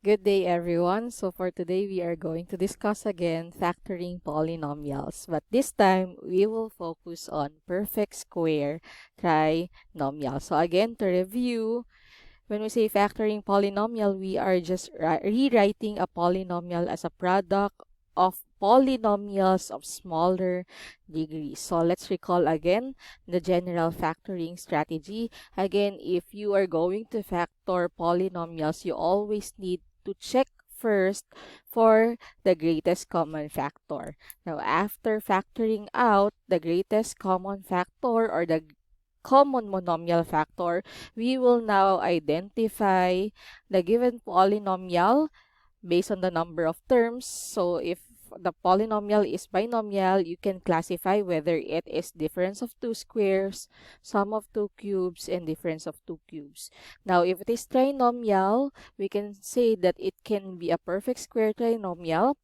Good day, everyone. So for today, we are going to discuss again factoring polynomials. But this time, we will focus on perfect square trinomial. So again, to review, when we say factoring polynomial, we are just rewriting a polynomial as a product of polynomials of smaller degrees. So let's recall again the general factoring strategy. Again, if you are going to factor polynomials, you always need to check first for the greatest common factor. Now, after factoring out the greatest common factor or the common monomial factor, we will now identify the given polynomial based on the number of terms. So if the polynomial is binomial, you can classify whether it is difference of two squares, sum of two cubes, and difference of two cubes. Now, if it is trinomial, we can say that it can be a perfect square trinomial,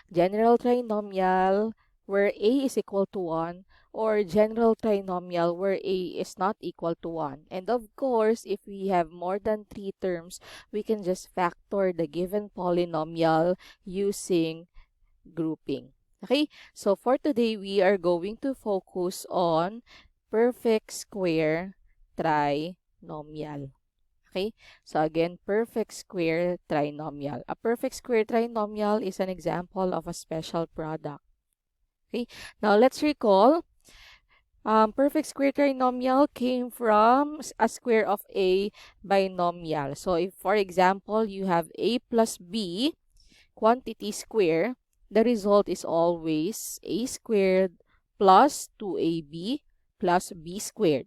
general trinomial, where a is equal to 1, or general trinomial where a is not equal to 1. And of course, if we have more than 3 terms, we can just factor the given polynomial using grouping. Okay, so for today, we are going to focus on perfect square trinomial. Okay, so again, perfect square trinomial. A perfect square trinomial is an example of a special product. Okay, now let's recall. Perfect square trinomial came from a square of a binomial. So if, for example, you have a plus b quantity square, the result is always a squared plus 2ab plus b squared.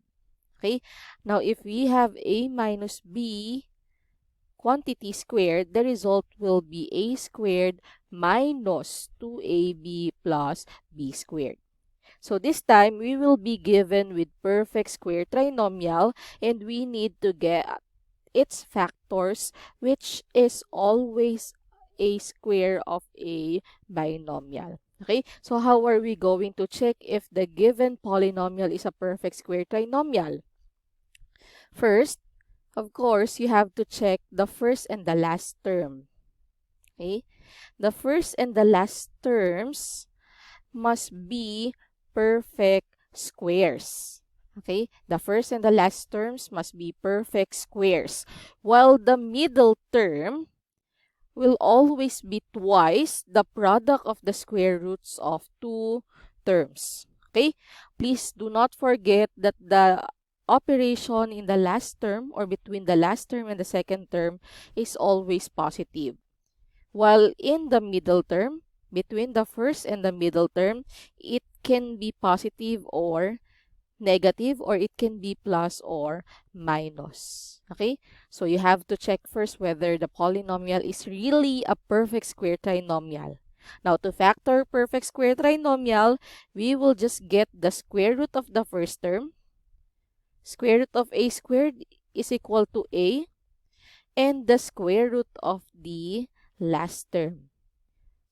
Okay? Now, if we have a minus b quantity squared, the result will be a squared minus 2ab plus b squared. So this time, we will be given with perfect square trinomial, and we need to get its factors, which is always a square of a binomial. Okay, so how are we going to check if the given polynomial is a perfect square trinomial? First, of course, you have to check the first and the last term. Okay, the first and the last terms must be perfect squares. Okay, the first and the last terms must be perfect squares, while the middle term will always be twice the product of the square roots of two terms. Okay, please do not forget that the operation in the last term or between the last term and the second term is always positive, while in the middle term, between the first and the middle term, it can be positive or negative, or it can be plus or minus. Okay? So you have to check first whether the polynomial is really a perfect square trinomial. Now, to factor perfect square trinomial, we will just get the square root of the first term. Square root of a squared is equal to a, and the square root of the last term.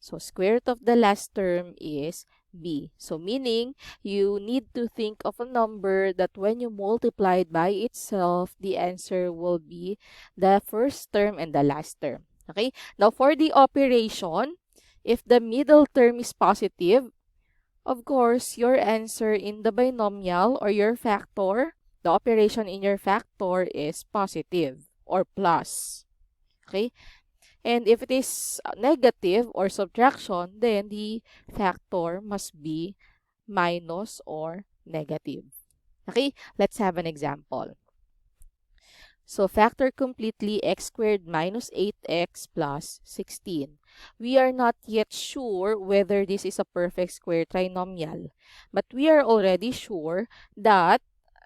So, square root of the last term is b. So, meaning you need to think of a number that when you multiply it by itself, the answer will be the first term and the last term. Okay? Now, for the operation, if the middle term is positive, of course, your answer in the binomial or your factor, the operation in your factor is positive or plus. Okay? And if it is negative or subtraction, then the factor must be minus or negative. Okay, let's have an example. So factor completely x squared minus 8x plus 16. We are not yet sure whether this is a perfect square trinomial, but we are already sure that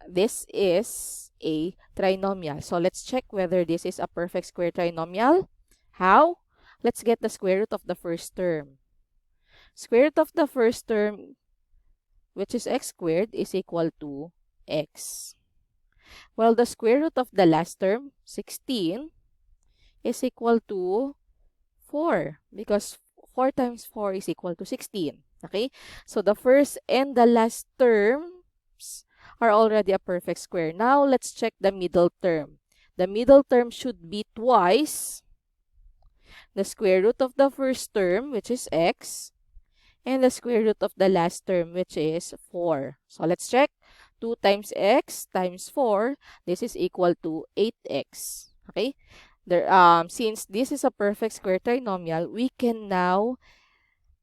this is a trinomial. So let's check whether this is a perfect square trinomial. How? Let's get the square root of the first term. Square root of the first term, which is x squared, is equal to x. Well, the square root of the last term, 16, is equal to 4 because 4 times 4 is equal to 16. Okay? So the first and the last terms are already a perfect square. Now, let's check the middle term. The middle term should be twice the square root of the first term, which is x, and the square root of the last term, which is 4. So let's check. 2 times x times 4, this is equal to 8x. Okay? Since this is a perfect square trinomial, we can now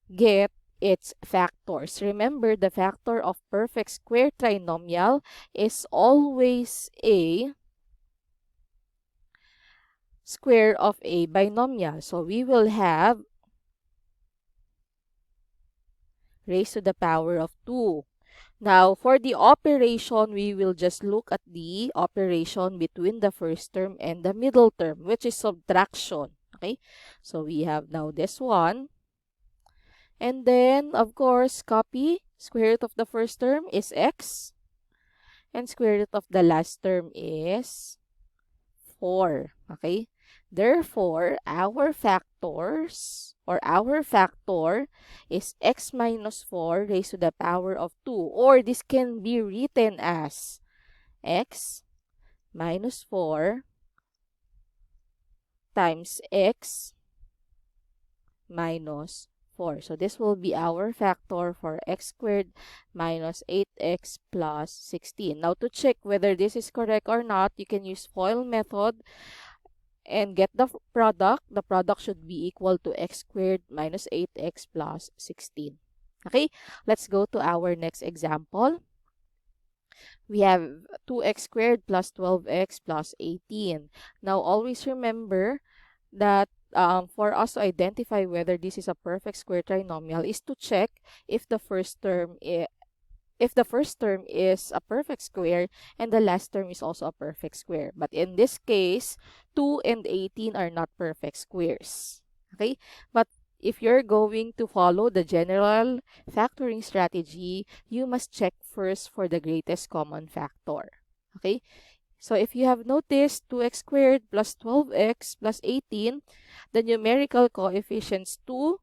get its factors. Remember, the factor of perfect square trinomial is always a square of a binomial. So we will have raised to the power of 2. Now, for the operation, we will just look at the operation between the first term and the middle term, which is subtraction. Okay? So we have now this one. And then, of course, copy. Square root of the first term is x. And square root of the last term is 4. Okay? Therefore, our factors or our factor is x minus 4 raised to the power of 2. Or this can be written as x minus 4 times x minus 4. So this will be our factor for x squared minus 8x plus 16. Now to check whether this is correct or not, you can use FOIL method and get the product. The product should be equal to x squared minus 8x plus 16. Okay, let's go to our next example. We have 2x squared plus 12x plus 18. Now, always remember that for us to identify whether this is a perfect square trinomial is to check if the first term is a perfect square and the last term is also a perfect square. But in this case, 2 and 18 are not perfect squares. Okay? But if you're going to follow the general factoring strategy, you must check first for the greatest common factor. Okay? So if you have noticed 2x squared plus 12x plus 18, the numerical coefficients 2,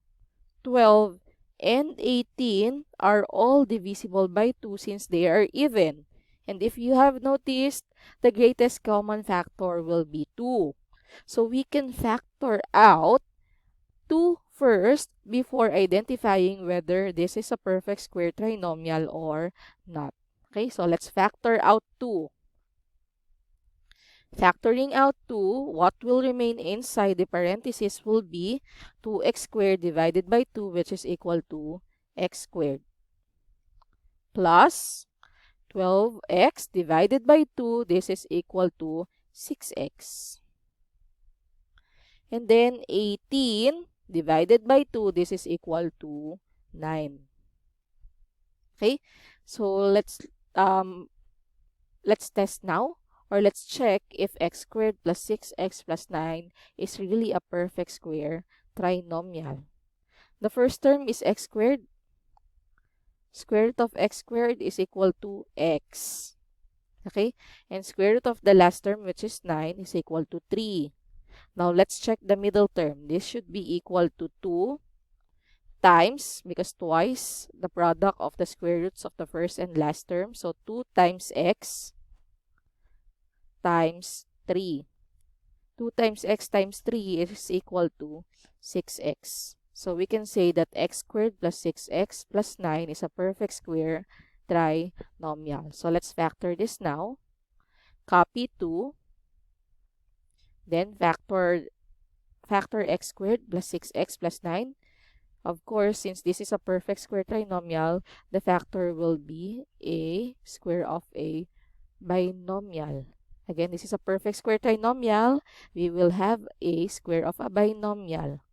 12, and 18 are all divisible by 2 since they are even. And if you have noticed, the greatest common factor will be 2. So we can factor out 2 first before identifying whether this is a perfect square trinomial or not. Okay, so let's factor out 2. Factoring out 2, what will remain inside the parenthesis will be 2x squared divided by 2, which is equal to x squared, plus 12x divided by 2, this is equal to 6x. And then 18 divided by 2, this is equal to 9. Okay, so let's test now. Or let's check if x squared plus 6x plus 9 is really a perfect square trinomial. The first term is x squared. Square root of x squared is equal to x. Okay? And square root of the last term, which is 9, is equal to 3. Now, let's check the middle term. This should be equal to 2 times, because twice the product of the square roots of the first and last term. So, 2 times x times 3. 2 times x times 3 is equal to 6x. So we can say that x squared plus 6x plus 9 is a perfect square trinomial. So let's factor this now. Copy 2. Then factor x squared plus 6x plus 9. Of course, since this is a perfect square trinomial, the factor will be a square of a binomial. Again, this is a perfect square trinomial. We will have a square of a binomial.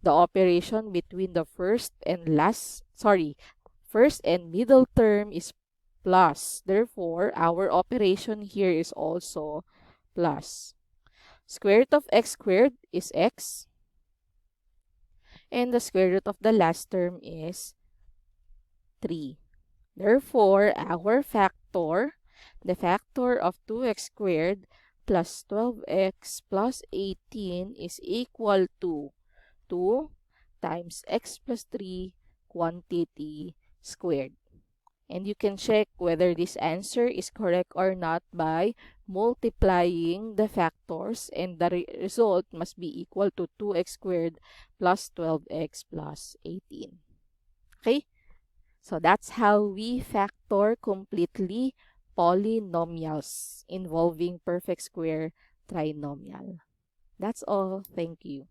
The operation between the first and middle term is plus. Therefore, our operation here is also plus. Square root of x squared is x. And the square root of the last term is 3. Therefore, our factor, the factor of 2x squared plus 12x plus 18 is equal to 2 times x plus 3 quantity squared. And you can check whether this answer is correct or not by multiplying the factors, and the result must be equal to 2x squared plus 12x plus 18. Okay? So that's how we factor completely polynomials involving perfect square trinomial. That's all. Thank you.